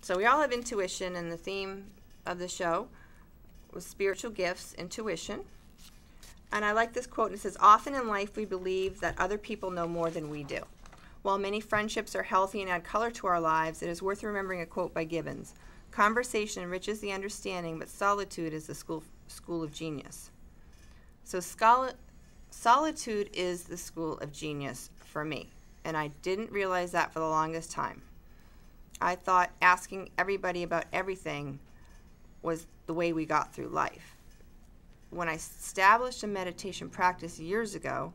So we all have intuition, and the theme of the show was spiritual gifts, intuition. And I like this quote, and it says, "Often in life we believe that other people know more than we do. While many friendships are healthy and add color to our lives, it is worth remembering a quote by Gibbons. Conversation enriches the understanding, but solitude is the school of genius." So solitude is the school of genius for me, and I didn't realize that for the longest time. I thought asking everybody about everything was the way we got through life. When I established a meditation practice years ago,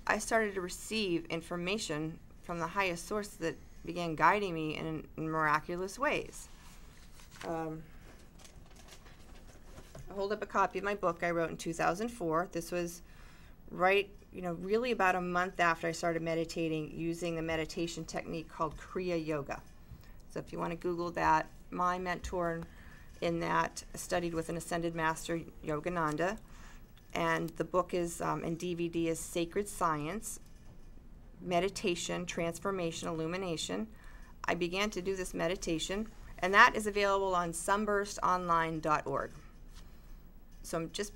I started to receive information from the highest source that began guiding me in miraculous ways. I hold up a copy of my book I wrote in 2004. This was really about a month after I started meditating using a meditation technique called Kriya Yoga. So if you want to Google that, my mentor in that studied with an ascended master, Yogananda, and the book is, and DVD is Sacred Science, Meditation, Transformation, Illumination. I began to do this meditation, and that is available on sunburstonline.org. So I'm just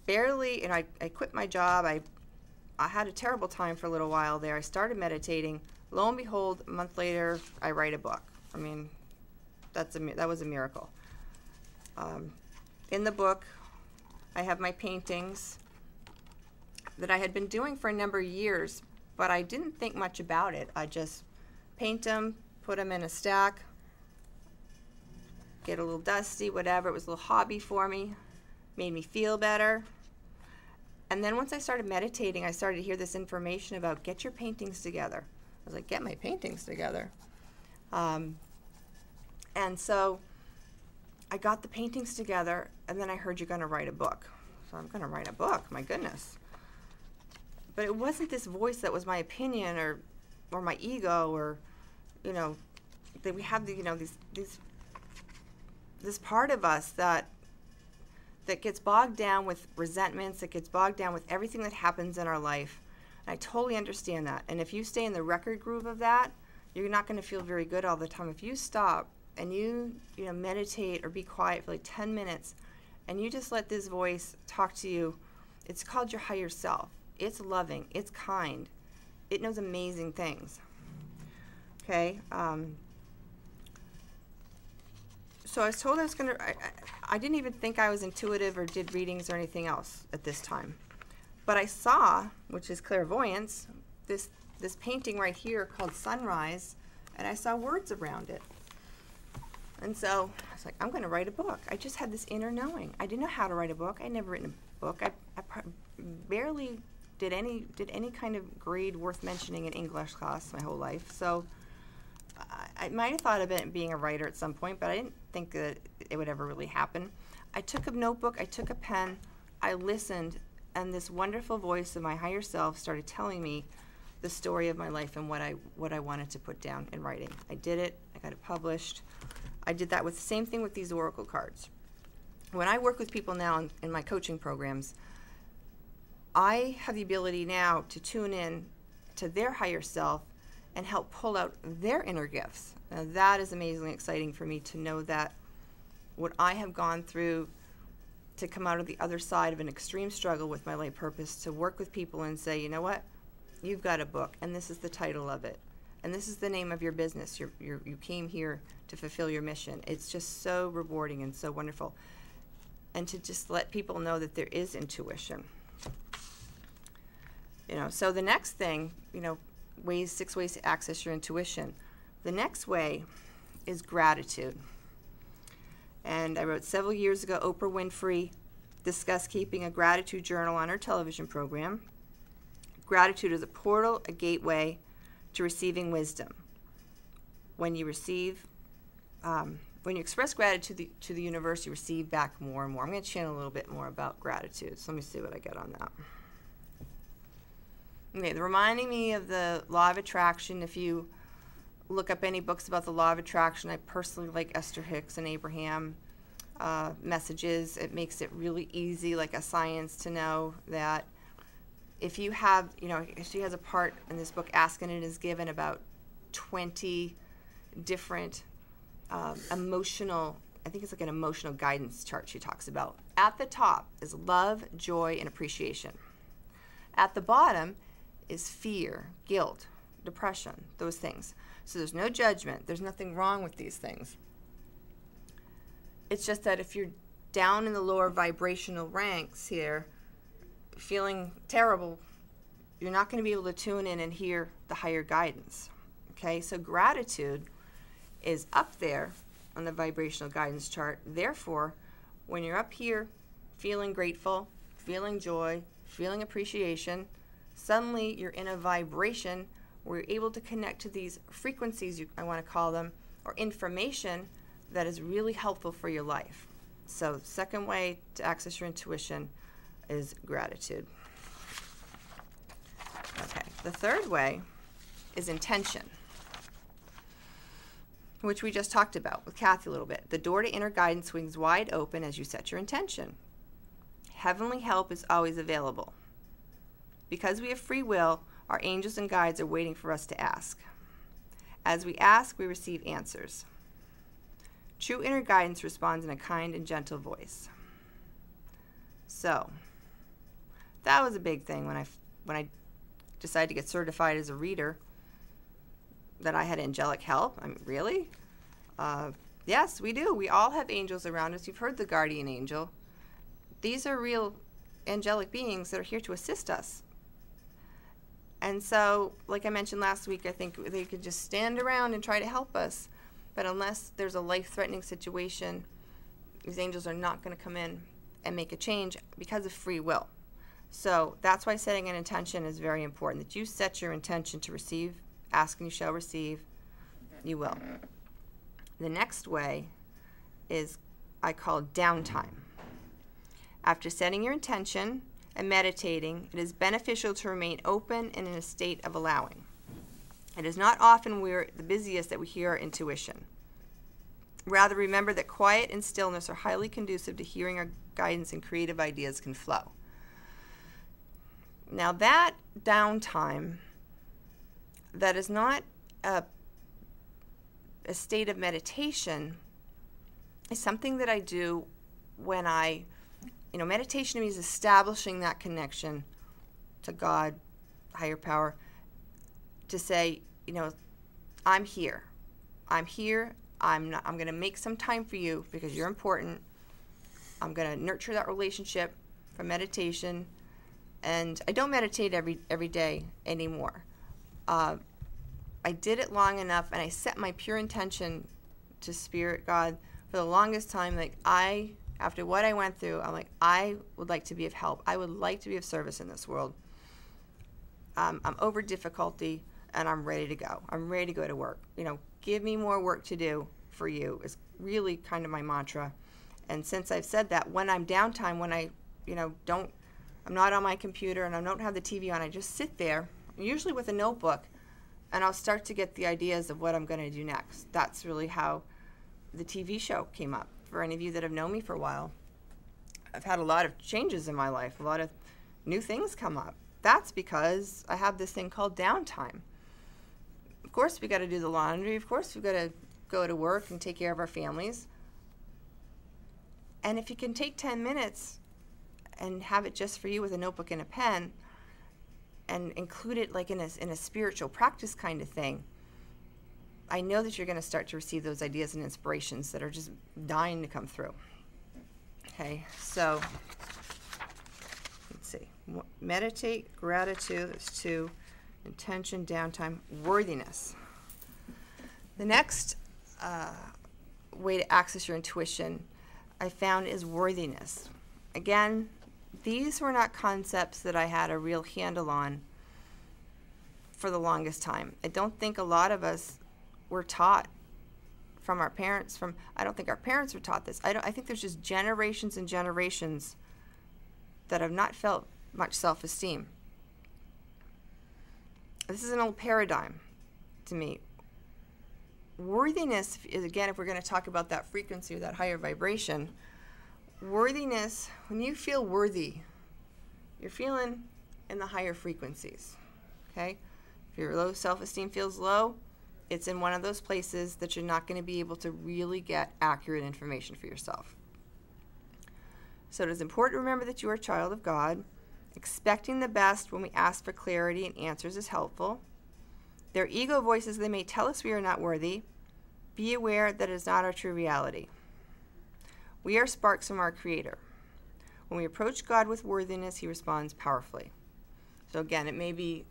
barely, and I quit my job. I had a terrible time for a little while there. I started meditating. Lo and behold, a month later, I write a book. I mean, that was a miracle. In the book, I have my paintings that I had been doing for a number of years, but I didn't think much about it. I just paint them, put them in a stack, get a little dusty, whatever. It was a little hobby for me, made me feel better. And then once I started meditating, I started to hear this information about get your paintings together. I was like, get my paintings together. And so I got the paintings together, and then I heard you're going to write a book. So I'm going to write a book, my goodness. But it wasn't this voice that was my opinion or my ego, or, that we have this part of us that gets bogged down with resentments, that gets bogged down with everything that happens in our life. And I totally understand that. And if you stay in the record groove of that, you're not going to feel very good all the time. If you stop and you meditate or be quiet for like 10 minutes and you just let this voice talk to you, it's called your higher self. It's loving. It's kind. It knows amazing things. Okay? So I was told I was going to, I didn't even think I was intuitive or did readings or anything else at this time. But I saw, which is clairvoyance, this painting right here called Sunrise, and I saw words around it. And so I was like, I'm going to write a book. I just had this inner knowing. I didn't know how to write a book. I'd never written a book. I barely did any kind of grade worth mentioning in English class my whole life. So I might have thought of it being a writer at some point, but I didn't think that it would ever really happen. I took a notebook, I took a pen, I listened, and this wonderful voice of my higher self started telling me the story of my life and what I wanted to put down in writing. I did it. I got it published. I did that with the same thing with these oracle cards. When I work with people now in my coaching programs, I have the ability now to tune in to their higher self and help pull out their inner gifts. Now that is amazingly exciting for me to know that what I have gone through to come out of the other side of an extreme struggle with my life purpose, to work with people and say, you know what, you've got a book, and this is the title of it, and this is the name of your business. You came here to fulfill your mission. It's just so rewarding and so wonderful. And to just let people know that there is intuition. So the next thing, 6 ways to access your intuition. The next way is gratitude. And I wrote several years ago, Oprah Winfrey discussed keeping a gratitude journal on her television program. Gratitude is a portal, a gateway to receiving wisdom. When you express gratitude to the universe, you receive back more and more. I'm going to channel a little bit more about gratitude. So let me see what I get on that. Okay, they're reminding me of the law of attraction. If you look up any books about the law of attraction, I personally like Esther Hicks and Abraham messages. It makes it really easy, like a science, to know that if you have, she has a part in this book, Ask and It Is Given, about 20 different emotional, I think it's like an emotional guidance chart she talks about. At the top is love, joy, and appreciation. At the bottom is fear, guilt, depression, those things. So there's no judgment. There's nothing wrong with these things. It's just that if you're down in the lower vibrational ranks here, feeling terrible, you're not going to be able to tune in and hear the higher guidance. Okay, so gratitude is up there on the vibrational guidance chart. Therefore, when you're up here feeling grateful, feeling joy, feeling appreciation, suddenly you're in a vibration where you're able to connect to these frequencies, I want to call them, or information that is really helpful for your life. So the second way to access your intuition is gratitude. Okay, the third way is intention, which we just talked about with Kathy a little bit. The door to inner guidance swings wide open as you set your intention. Heavenly help is always available. Because we have free will, our angels and guides are waiting for us to ask. As we ask, we receive answers. True inner guidance responds in a kind and gentle voice. So, that was a big thing when I decided to get certified as a reader, that I had angelic help. I mean, really? Yes, we do. We all have angels around us. You've heard the guardian angel. These are real angelic beings that are here to assist us. And so, like I mentioned last week, I think they could just stand around and try to help us. But unless there's a life-threatening situation, these angels are not going to come in and make a change because of free will. So that's why setting an intention is very important, that you set your intention to receive. Ask and you shall receive. You will. The next way is I call downtime. After setting your intention and meditating, it is beneficial to remain open and in a state of allowing. It is not often we're the busiest that we hear our intuition. Rather, remember that quiet and stillness are highly conducive to hearing our guidance and creative ideas can flow. Now that downtime, that is not a state of meditation, is something that I do when meditation to me is establishing that connection to God, higher power, to say, I'm here. I'm here. I'm going to make some time for you because you're important. I'm going to nurture that relationship for meditation. And I don't meditate every day anymore. I did it long enough, and I set my pure intention to Spirit God for the longest time. After what I went through, I'm like, I would like to be of help. I would like to be of service in this world. I'm over difficulty, and I'm ready to go. I'm ready to go to work. Give me more work to do for you is really kind of my mantra. And since I've said that, when I'm downtime, when I'm not on my computer and I don't have the TV on, I just sit there, usually with a notebook, and I'll start to get the ideas of what I'm going to do next. That's really how the TV show came up. For any of you that have known me for a while, I've had a lot of changes in my life, a lot of new things come up. That's because I have this thing called downtime. Of course, we got to do the laundry. Of course, we've got to go to work and take care of our families. And if you can take 10 minutes and have it just for you with a notebook and a pen and include it like in a spiritual practice kind of thing, I know that you're going to start to receive those ideas and inspirations that are just dying to come through. Okay, so let's see. Meditate, gratitude, that's 2. Intention, downtime, worthiness. The next way to access your intuition I found is worthiness. Again, these were not concepts that I had a real handle on for the longest time. I don't think a lot of us were taught from our parents. I don't think our parents were taught this. I think there's just generations and generations that have not felt much self-esteem. This is an old paradigm to me. Worthiness is, again, if we're going to talk about that frequency or that higher vibration, worthiness, when you feel worthy, you're feeling in the higher frequencies, okay? If your low self-esteem feels low, it's in one of those places that you're not going to be able to really get accurate information for yourself. So it is important to remember that you are a child of God. Expecting the best when we ask for clarity and answers is helpful. Their ego voices, they may tell us we are not worthy. Be aware that it is not our true reality. We are sparks from our Creator. When we approach God with worthiness, He responds powerfully. So again, it may be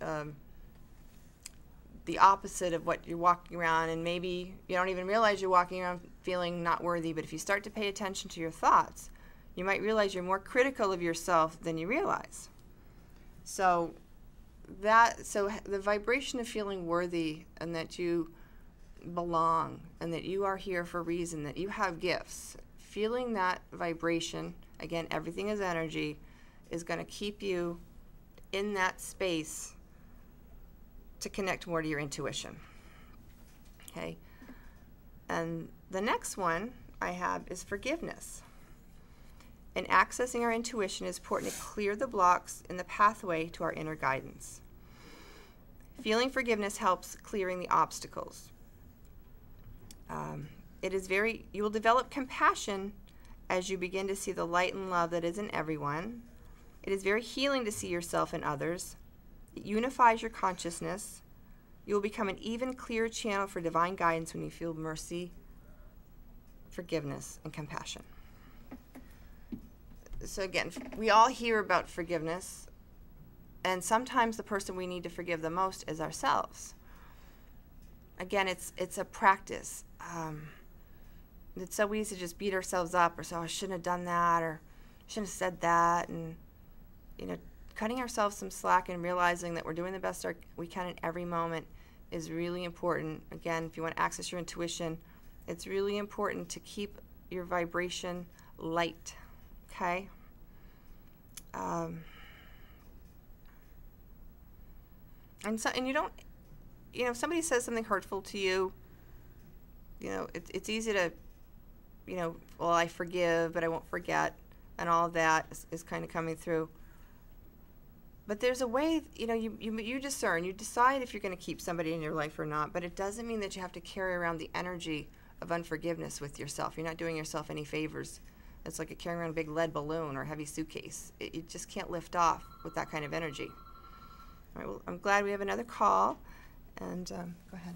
the opposite of what you're walking around, and maybe you don't even realize you're walking around feeling not worthy, but if you start to pay attention to your thoughts, you might realize you're more critical of yourself than you realize. So the vibration of feeling worthy and that you belong and that you are here for a reason, that you have gifts, feeling that vibration, again, everything is energy, is going to keep you in that space to connect more to your intuition. Okay? And the next one I have is forgiveness. In accessing our intuition, it is important to clear the blocks in the pathway to our inner guidance. Feeling forgiveness helps clearing the obstacles. You will develop compassion as you begin to see the light and love that is in everyone. It is very healing to see yourself in others. It unifies your consciousness. You will become an even clearer channel for divine guidance when you feel mercy, forgiveness, and compassion. So again, we all hear about forgiveness, and sometimes the person we need to forgive the most is ourselves. Again, it's a practice. It's so easy to just beat ourselves up or say, oh, I shouldn't have done that, or shouldn't have said that, and cutting ourselves some slack and realizing that we're doing the best we can in every moment is really important. Again, if you want to access your intuition, it's really important to keep your vibration light, okay? And you don't, if somebody says something hurtful to you, it's easy to, well, I forgive, but I won't forget, and all of that is kind of coming through. But there's a way, you discern, you decide if you're going to keep somebody in your life or not, but it doesn't mean that you have to carry around the energy of unforgiveness with yourself. You're not doing yourself any favors. It's like carrying around a big lead balloon or a heavy suitcase. You just can't lift off with that kind of energy. All right, well, I'm glad we have another call, and go ahead.